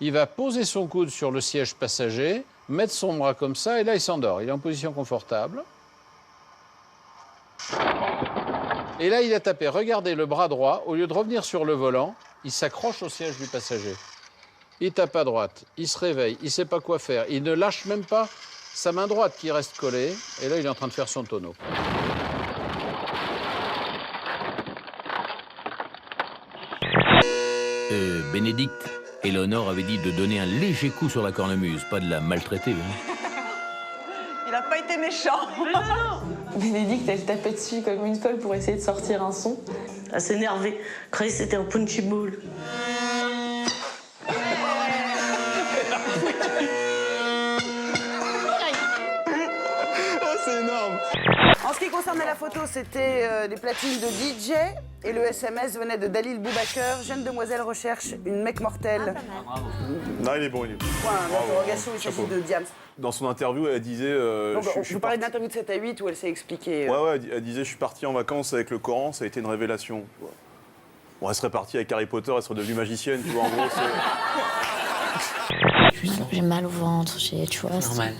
Il va poser son coude sur le siège passager, mettre son bras comme ça, et là, il s'endort. Il est en position confortable. Et là, il a tapé. Regardez, le bras droit, au lieu de revenir sur le volant, il s'accroche au siège du passager. Il tape à droite, il se réveille, il ne sait pas quoi faire. Il ne lâche même pas sa main droite qui reste collée. Et là, il est en train de faire son tonneau. Bénédicte, Éléonore avait dit de donner un léger coup sur la cornemuse, pas de la maltraiter. Hein. Il n'a pas été méchant. Bénédicte, elle tapait dessus comme une folle pour essayer de sortir un son. Elle s'est énervée. Croyait que c'était un punchy ball. C'est énorme. En ce qui concernait la photo, c'était les platines de DJ et le SMS venait de Dalil Boubaker. Jeune demoiselle recherche une mec mortelle. Non, il est bon, il est bon. Point d'interrogation, il s'agit de Diams. Dans son interview, elle disait... Donc, je vous parlais d'une interview de 7 à 8 où elle s'est expliquée. Ouais, elle disait, je suis partie en vacances avec le Coran, ça a été une révélation. Bon, elle serait partie avec Harry Potter, elle serait devenue magicienne, tu vois, en gros, J'ai mal au ventre, tu vois. Normal,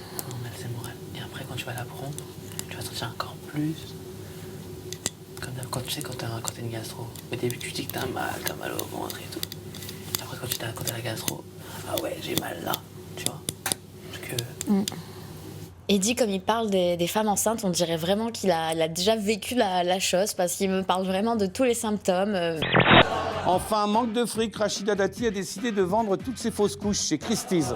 c'est normal. Et après, quand tu vas la prendre, tu vas sentir encore plus. Comme quand tu sais, quand t'as une gastro. Au début, tu dis que t'as mal au ventre et tout. Et après, quand t'as la gastro, ah ouais, j'ai mal là, tu vois. Parce que... Eddie, comme il parle des femmes enceintes, on dirait vraiment qu'il a déjà vécu la chose parce qu'il me parle vraiment de tous les symptômes. Enfin, manque de fric, Rachida Dati a décidé de vendre toutes ses fausses couches chez Christie's.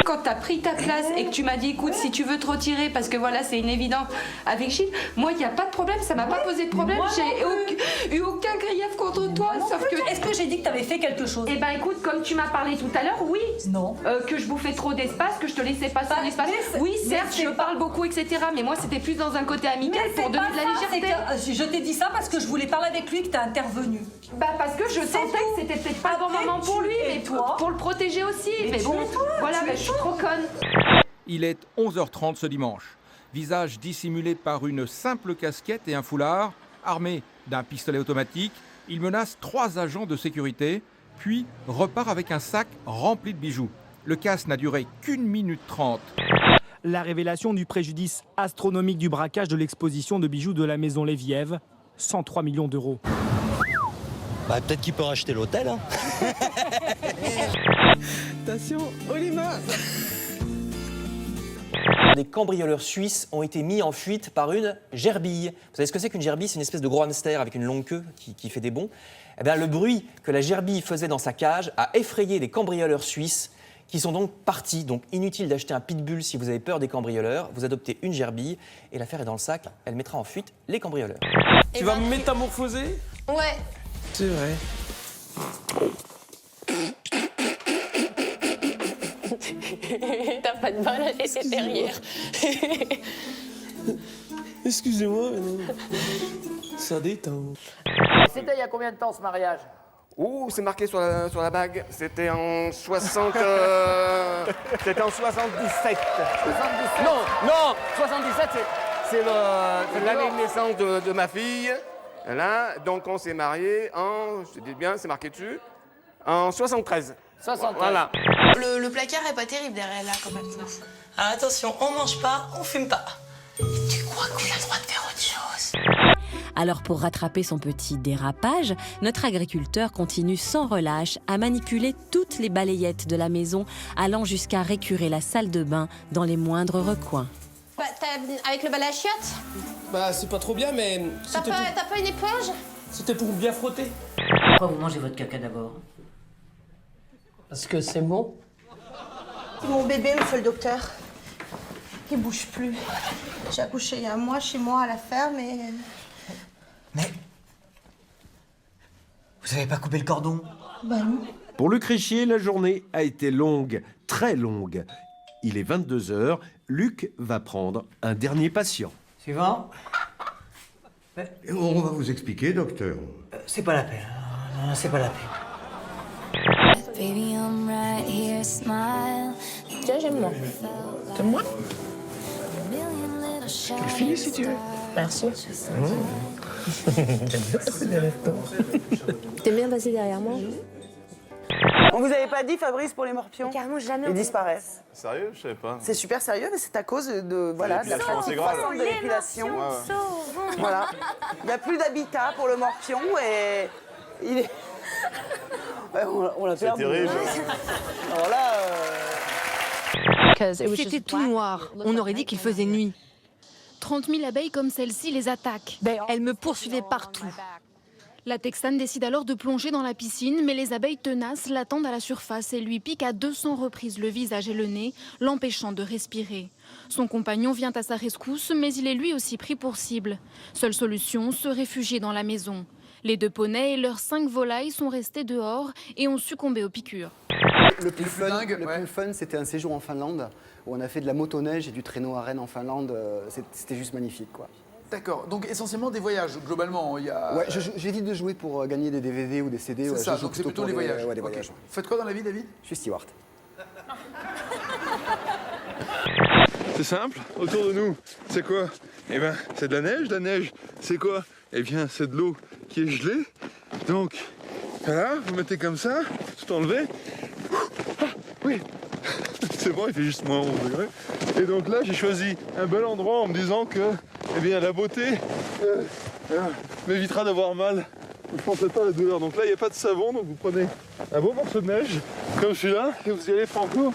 Quand t'as pris ta place et que tu m'as dit, écoute, si tu veux te retirer, parce que voilà, c'est une évidence avec Gilles, moi, il n'y a pas de problème, ça m'a pas posé de problème, j'ai eu aucun grief contre toi, sauf que... Est-ce que j'ai dit que t'avais fait quelque chose? Eh ben écoute, comme tu m'as parlé tout à l'heure, oui. Non. Que je bouffais trop d'espace, que je te laissais pas son espace. Oui, certes, je parle beaucoup, etc. Mais moi, c'était plus dans un côté amical pour donner de la légèreté. Je t'ai dit ça parce que je voulais parler avec lui, que t'as intervenu. Bah parce que je sentais que c'était peut-être pas le bon moment pour lui, mais pour le protéger aussi. Mais bon, voilà, je suis trop conne. Il est 11h30 ce dimanche. Visage dissimulé par une simple casquette et un foulard, armé d'un pistolet automatique, il menace 3 agents de sécurité, puis repart avec un sac rempli de bijoux. Le casse n'a duré qu'1 minute 30. La révélation du préjudice astronomique du braquage de l'exposition de bijoux de la maison Léviève, 103 millions d'euros. Bah, peut-être qu'il peut racheter l'hôtel. Hein. Attention, aux limaces. Des cambrioleurs suisses ont été mis en fuite par une gerbille. Vous savez ce que c'est qu'une gerbille? C'est une espèce de gros hamster avec une longue queue qui fait des bonds. Eh bien, le bruit que la gerbille faisait dans sa cage a effrayé les cambrioleurs suisses qui sont donc partis. Donc inutile d'acheter un pitbull si vous avez peur des cambrioleurs. Vous adoptez une gerbille et l'affaire est dans le sac. Elle mettra en fuite les cambrioleurs. Tu vas me métamorphoser? Ouais. C'est vrai. T'as pas de mal à laisser derrière. Excusez-moi, ça détend. C'était il y a combien de temps ce mariage? Ouh, c'est marqué sur la bague. C'était en 60... C'était en 77. 77. Non, 77, c'est l'année de naissance de ma fille. Là, donc on s'est mariés en... Je te dis bien, c'est marqué dessus. En 73. 73. Voilà. Le placard est pas terrible derrière là quand même. Ah, attention, on mange pas, on fume pas. Tu crois qu'on a le droit de faire autre chose? Alors pour rattraper son petit dérapage, notre agriculteur continue sans relâche à manipuler toutes les balayettes de la maison, allant jusqu'à récurer la salle de bain dans les moindres recoins. Bah, avec le balai à chiottes? Bah, c'est pas trop bien, mais... T'as pas une éponge? C'était pour bien frotter. Pourquoi vous mangez votre caca d'abord? Parce que c'est bon. Mon bébé, monsieur le docteur, il bouge plus. J'ai accouché il y a un mois chez moi à la ferme et... Mais... Vous avez pas coupé le cordon? Bah non. Pour Luc Richier, la journée a été longue, très longue. Il est 22h, Luc va prendre un dernier patient. Suivant. On va vous expliquer, docteur. C'est pas la peine. Non, c'est pas la peine. Baby, I'm right here, smile. Tiens, j'aime moi. T'aimes moi? Je te le filer si tu veux. Merci. J'aime bien passer derrière toi. T'aimes bien passer derrière moi? On vous avait pas dit, Fabrice, pour les morpions? Carrément, jamais. Ils disparaissent. Sérieux? Je savais pas. C'est super sérieux, mais c'est à cause de la l'épilation, pratique c'est grave. croissante de l'épilation. Ouais. Voilà. Il n'y a plus d'habitat pour le morpion et il est. Ouais, on l'a C'est perdu. terrible. Alors là. C'était tout noir. On aurait dit qu'il faisait nuit. 30 000 abeilles comme celle-ci les attaquent. Elles me poursuivaient partout. La Texane décide alors de plonger dans la piscine, mais les abeilles tenaces l'attendent à la surface et lui piquent à 200 reprises le visage et le nez, l'empêchant de respirer. Son compagnon vient à sa rescousse, mais il est lui aussi pris pour cible. Seule solution, se réfugier dans la maison. Les 2 poneys et leurs 5 volailles sont restés dehors et ont succombé aux piqûres. Le plus fun, c'était un séjour en Finlande où on a fait de la motoneige et du traîneau à Rennes en Finlande. C'était juste magnifique, quoi. D'accord, donc essentiellement des voyages, globalement. Il y a... Ouais, j'évite de jouer pour gagner des DVD ou des CD. C'est ouais, ça, je joue donc c'est plutôt pour les voyages. Ouais, des Ok. voyages. Faites quoi dans la vie, David? Je suis steward. C'est simple, autour de nous, c'est quoi? Eh ben, c'est de la neige. La neige, c'est quoi? Eh bien, c'est de l'eau qui est gelée. Donc, voilà, vous mettez comme ça, tout enlevé. Ah, oui, c'est bon, il fait juste moins 11 degrés. Et donc là, j'ai choisi un bel endroit en me disant que, eh bien, la beauté m'évitera d'avoir mal. Je ne penserai pas à la douleur. Donc là, il n'y a pas de savon, donc vous prenez un beau morceau de neige, comme celui-là, et vous y allez franco.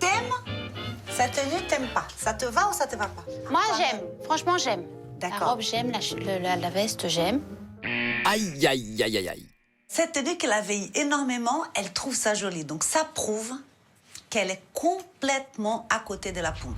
T'aimes cette tenue, t'aimes pas? Ça te va ou ça te va pas? Moi, j'aime. Franchement, j'aime. La D'accord. robe, j'aime. La veste, j'aime. Aïe, aïe, aïe, aïe, aïe. Cette tenue qu'elle a veillé énormément, elle trouve ça joli. Donc ça prouve qu'elle est complètement à côté de la pompe.